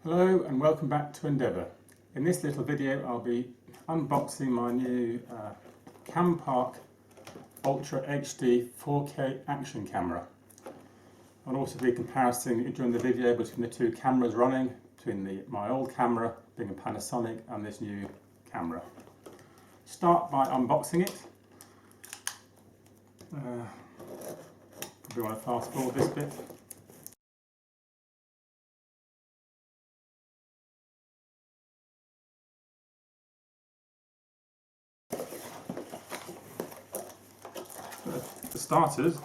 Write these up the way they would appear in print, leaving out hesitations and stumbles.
Hello and welcome back to Endeavour. In this little video I'll be unboxing my new Campark Ultra HD 4K Action Camera. I'll also be comparing during the video between the two cameras running, between my old camera being a Panasonic and this new camera. Start by unboxing it. Probably want to fast forward this bit. For starters,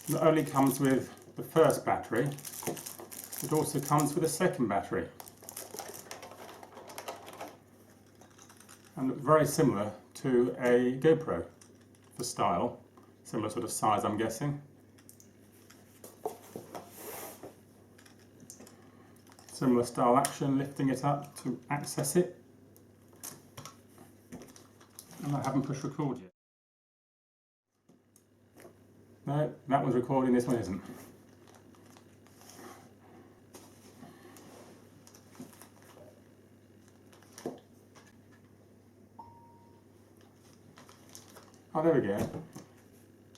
not only comes with the first battery, it also comes with a second battery. And very similar to a GoPro for style, similar sort of size I'm guessing. Similar style action, lifting it up to access it. And I haven't pushed record yet. No, that one's recording, this one isn't. Oh, there we go.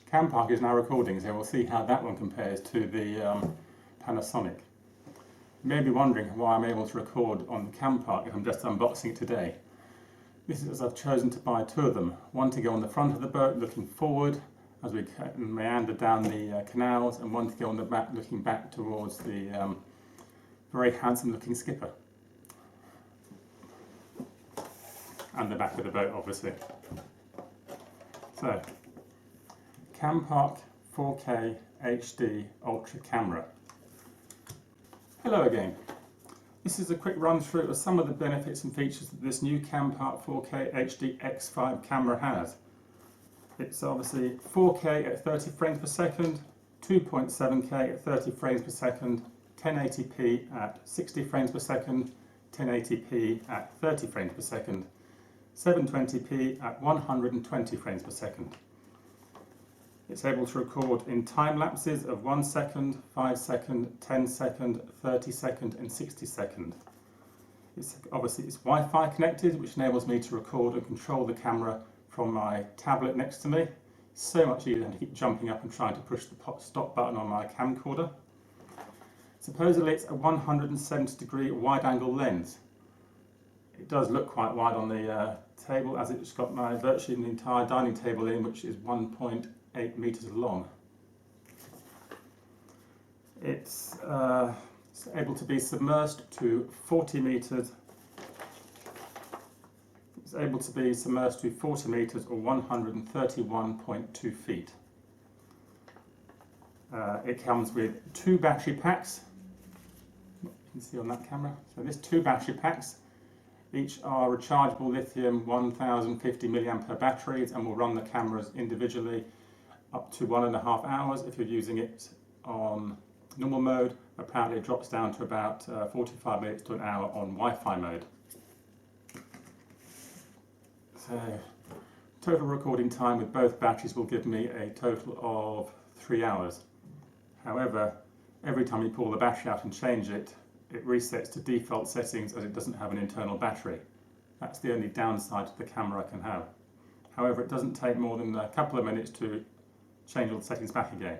Campark is now recording, so we'll see how that one compares to the Panasonic. You may be wondering why I'm able to record on the Campark if I'm just unboxing it today. This is as I've chosen to buy two of them. One to go on the front of the boat looking forward as we meander down the canals, and one to go on the back looking back towards the very handsome looking skipper. And the back of the boat obviously. So, Campark 4K HD Ultra Camera. Hello again. This is a quick run through of some of the benefits and features that this new Campark 4K HD X5 camera has. It's obviously 4K at 30 frames per second, 2.7K at 30 frames per second, 1080p at 60 frames per second, 1080p at 30 frames per second, 720p at 120 frames per second. It's able to record in time lapses of 1 second, 5 second, 10 second, 30 second and 60 second. It's Wi-Fi connected, which enables me to record and control the camera from my tablet next to me. So much easier than to keep jumping up and trying to push the stop button on my camcorder. Supposedly it's a 170-degree wide-angle lens. It does look quite wide on the table, as it's got virtually the entire dining table in, which is 1.8 meters long. It's able to be submersed to 40 meters. It's able to be submersed to 40 meters or 131.2 feet. It comes with two battery packs. You can see on that camera. So there's two battery packs. Each are rechargeable lithium 1050 mAh batteries and will run the cameras individually up to 1.5 hours. If you're using it on normal mode, apparently it drops down to about 45 minutes to an hour on Wi-Fi mode. So, total recording time with both batteries will give me a total of 3 hours. However, every time you pull the battery out and change it, it resets to default settings as it doesn't have an internal battery. That's the only downside to the camera I can have. However, it doesn't take more than a couple of minutes to change all the settings back again.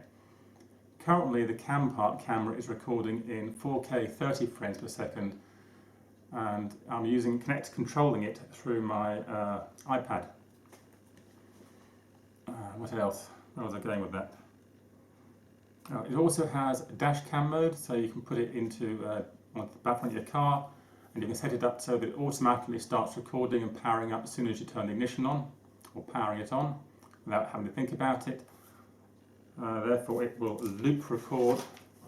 Currently, the Campark camera is recording in 4K 30 frames per second, and I'm controlling it through my iPad. What else? Where was I going with that? It also has a dash cam mode, so you can put it into the back of your car, and you can set it up so that it automatically starts recording and powering up as soon as you turn the ignition on, or powering it on, without having to think about it. Therefore, it will loop record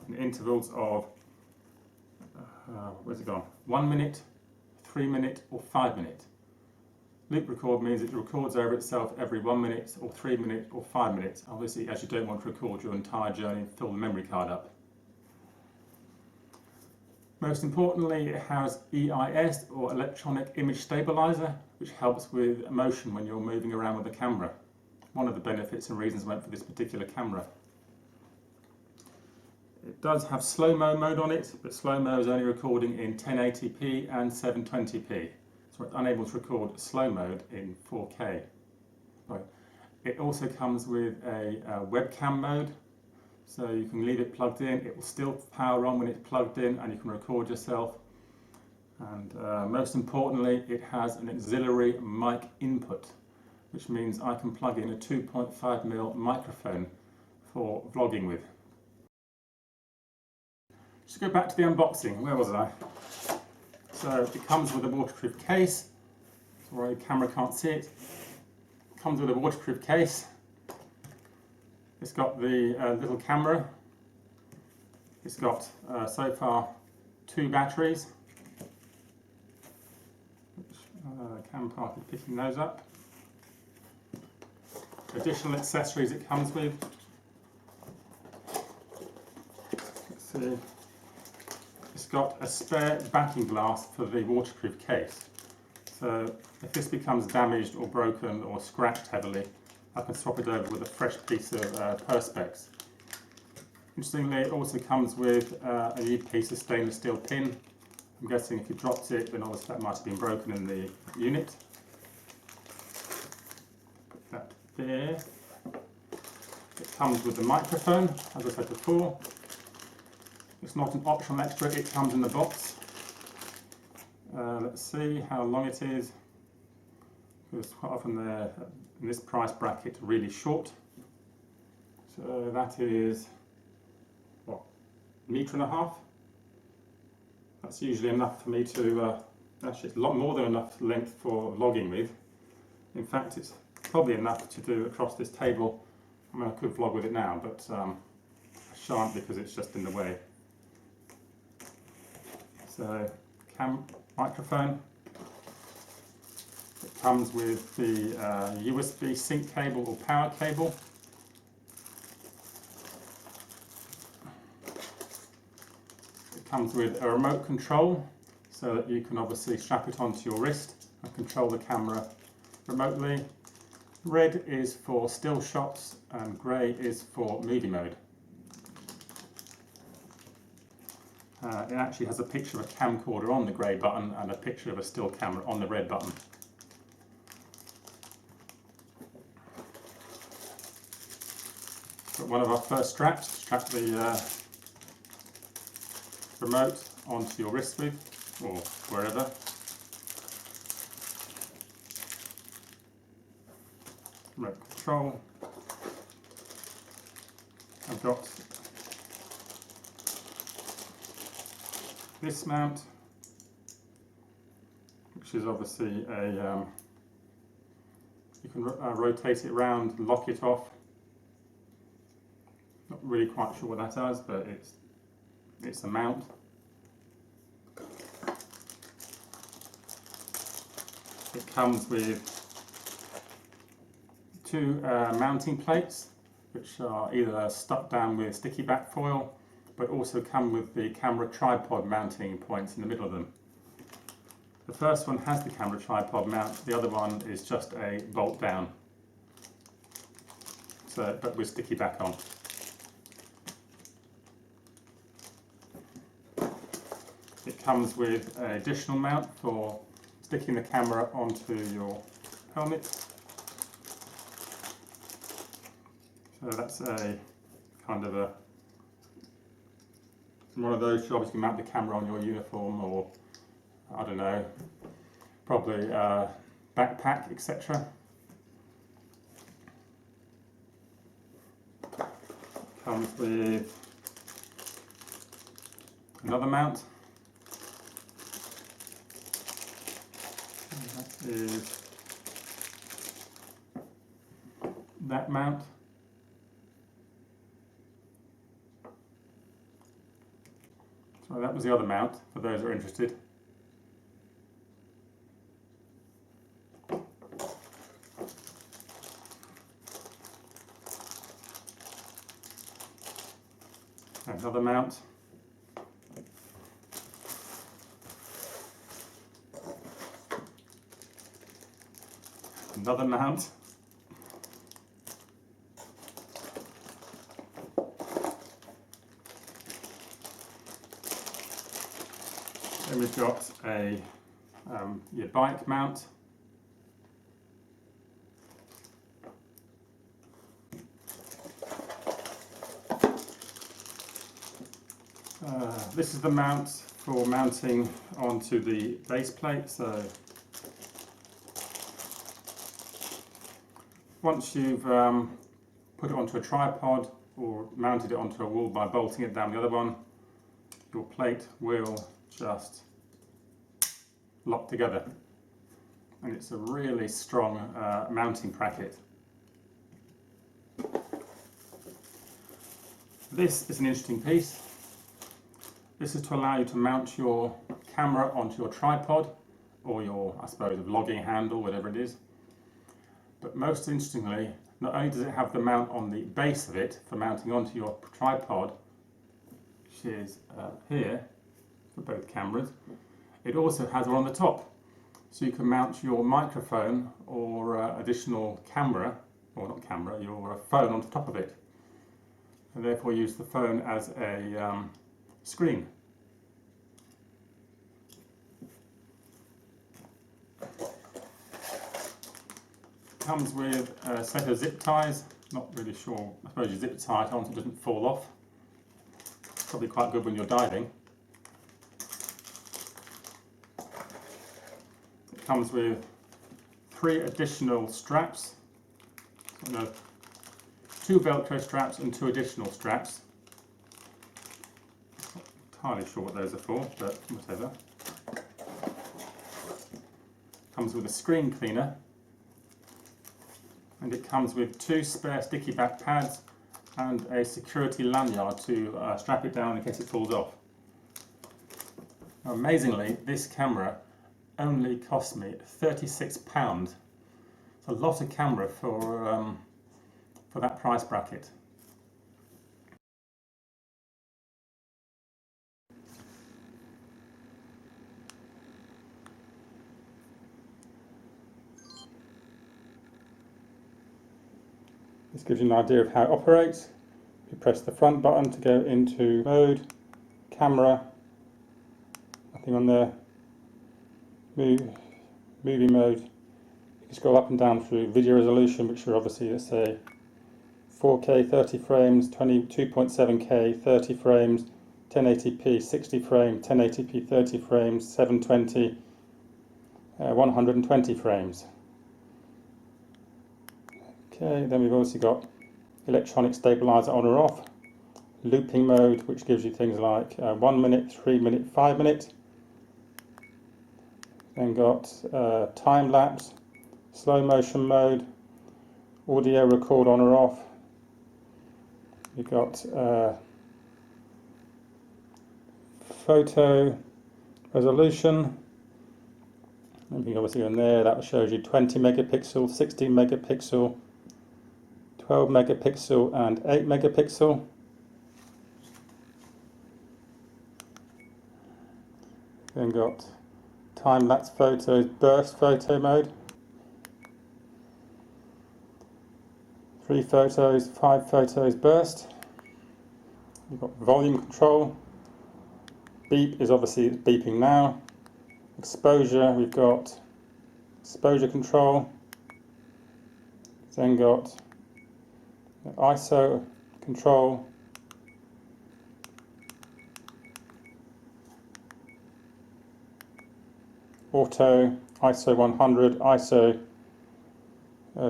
in intervals of where's it gone? 1 minute, 3 minute or 5 minute. Loop record means it records over itself every 1 minute or 3 minutes or 5 minutes, obviously as you don't want to record your entire journey and fill the memory card up. Most importantly, it has EIS or electronic image stabilizer, which helps with motion when you're moving around with the camera. One of the benefits and reasons I went for this particular camera. It does have slow-mo mode on it, but slow-mo is only recording in 1080p and 720p, so it's unable to record slow mode in 4K. Right. It also comes with a webcam mode, so you can leave it plugged in, it will still power on when it's plugged in and you can record yourself. And most importantly, it has an auxiliary mic input, which means I can plug in a 2.5mm microphone for vlogging with. Just go back to the unboxing. Where was I? So it comes with a waterproof case. Sorry, the camera can't see it. It comes with a waterproof case. It's got the little camera. It's got so far 2 batteries. Campark is picking those up. Additional accessories it comes with. Let's see. It's got a spare backing glass for the waterproof case. So if this becomes damaged or broken or scratched heavily, I can swap it over with a fresh piece of Perspex. Interestingly, it also comes with a new piece of stainless steel pin. I'm guessing if you dropped it, then obviously that might have been broken in the unit. Put that there. It comes with the microphone, as I said before. It's not an optional extra, it comes in the box. Let's see how long it is. Because quite often they're, in this price bracket, really short. So that is, what, 1.5 meters? That's usually enough for me to, actually it's a lot more than enough length for vlogging with. In fact, it's probably enough to do across this table. I mean, I could vlog with it now, but I shan't because it's just in the way. So, microphone. It comes with the USB sync cable or power cable. Comes with a remote control so that you can obviously strap it onto your wrist and control the camera remotely. Red is for still shots and grey is for movie mode. It actually has a picture of a camcorder on the grey button and a picture of a still camera on the red button. Got one of our first straps, strap the remote onto your wrist with, or wherever. Remote control. I've got this mount, which is obviously a, you can rotate it around, lock it off. Not really quite sure what that does, but it's a mount. It comes with 2 mounting plates, which are either stuck down with sticky back foil, but also come with the camera tripod mounting points in the middle of them. The first one has the camera tripod mount, the other one is just a bolt down, so, but with sticky back on. It comes with an additional mount for sticking the camera onto your helmet. So that's a kind of one of those jobs you can mount the camera on your uniform, or I don't know, probably backpack, etc. Comes with another mount. That is that mount. So that was the other mount, for those who are interested. Another mount. Another mount. Then we've got a your bike mount. This is the mount for mounting onto the base plate. So once you've put it onto a tripod or mounted it onto a wall by bolting it down the other one, your plate will just lock together, and it's a really strong mounting bracket. This is an interesting piece. This is to allow you to mount your camera onto your tripod or your, I suppose, vlogging handle, whatever it is. But most interestingly, not only does it have the mount on the base of it for mounting onto your tripod, which is here for both cameras, it also has one on the top. So you can mount your microphone or additional camera, or not camera, your phone on top of it. And therefore use the phone as a screen. Comes with a set of zip ties. Not really sure, I suppose you zip tie it on so it doesn't fall off. Probably quite good when you're diving. It comes with 3 additional straps. So no, 2 Velcro straps and 2 additional straps. Not entirely sure what those are for, but whatever. Comes with a screen cleaner. And it comes with 2 spare sticky back pads and a security lanyard to strap it down in case it falls off. Now, amazingly, this camera only cost me £36. It's a lot of camera for that price bracket. This gives you an idea of how it operates. You press the front button to go into mode, camera, nothing on there, movie mode. You can scroll up and down through video resolution, which are obviously, let's say, 4K 30 frames, 22.7K 30 frames, 1080p 60 frames, 1080p 30 frames, 720, 120 frames. Okay, then we've also got electronic stabilizer on or off, looping mode, which gives you things like 1 minute, 3 minute, 5 minute. Then got time lapse, slow motion mode, audio record on or off. You've got photo resolution. And you can obviously go in there, that shows you 20 megapixel, 16 megapixel, 12 megapixel and 8 megapixel. Then got time-lapse photos, burst photo mode. 3 photos, 5 photos burst. You've got volume control. Beep is obviously beeping now. Exposure, we've got exposure control. Then got ISO control. Auto, ISO 100, ISO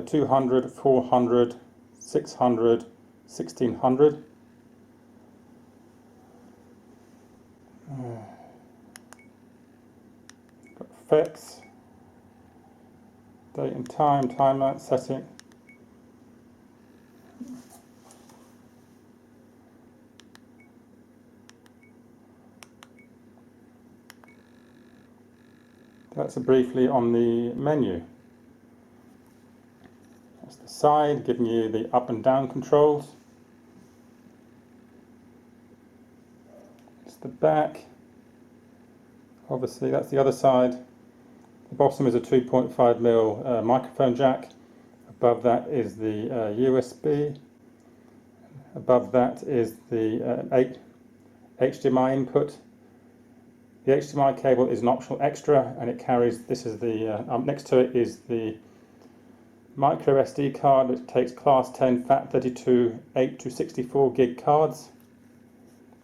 200, 400, 600, 1600. Got effects, date and time, time-lapse setting. That's briefly on the menu. That's the side, giving you the up and down controls. It's the back. Obviously, that's the other side. The bottom is a 2.5mm microphone jack. Above that is the USB. Above that is the HDMI input. The HDMI cable is an optional extra, and it carries, this is the, next to it is the micro SD card, which takes class 10 FAT32 8 to 64 gig cards.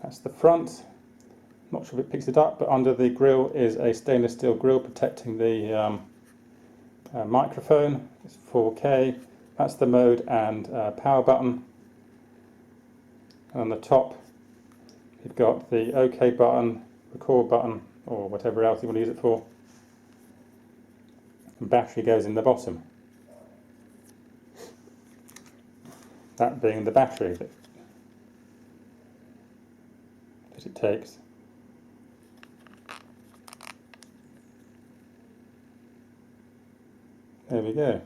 That's the front. Not sure if it picks it up, but under the grille is a stainless steel grille protecting the microphone. It's 4K. That's the mode and power button. And on the top, you've got the OK button, record button, or whatever else you want to use it for. And battery goes in the bottom. That being the battery that it takes. There we go.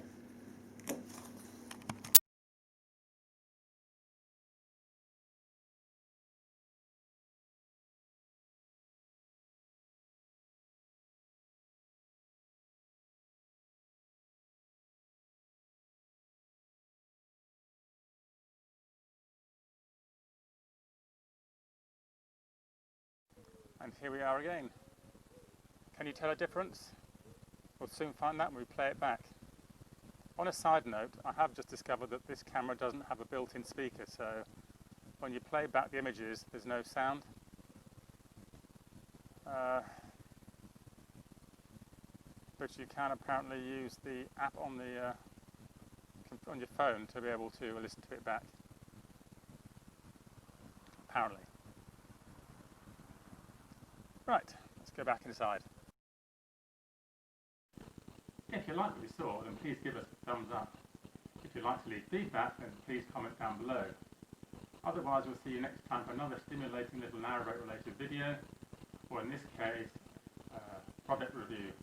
And here we are again. Can you tell a difference? We'll soon find that when we play it back. On a side note, I have just discovered that this camera doesn't have a built-in speaker, so when you play back the images, there's no sound. But you can apparently use the app on your phone to be able to listen to it back. Apparently. Right, let's go back inside. If you like what you saw, then please give us a thumbs up. If you'd like to leave feedback, then please comment down below. Otherwise, we'll see you next time for another stimulating little Narrowboat related video, or in this case, product review.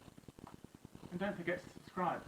And don't forget to subscribe.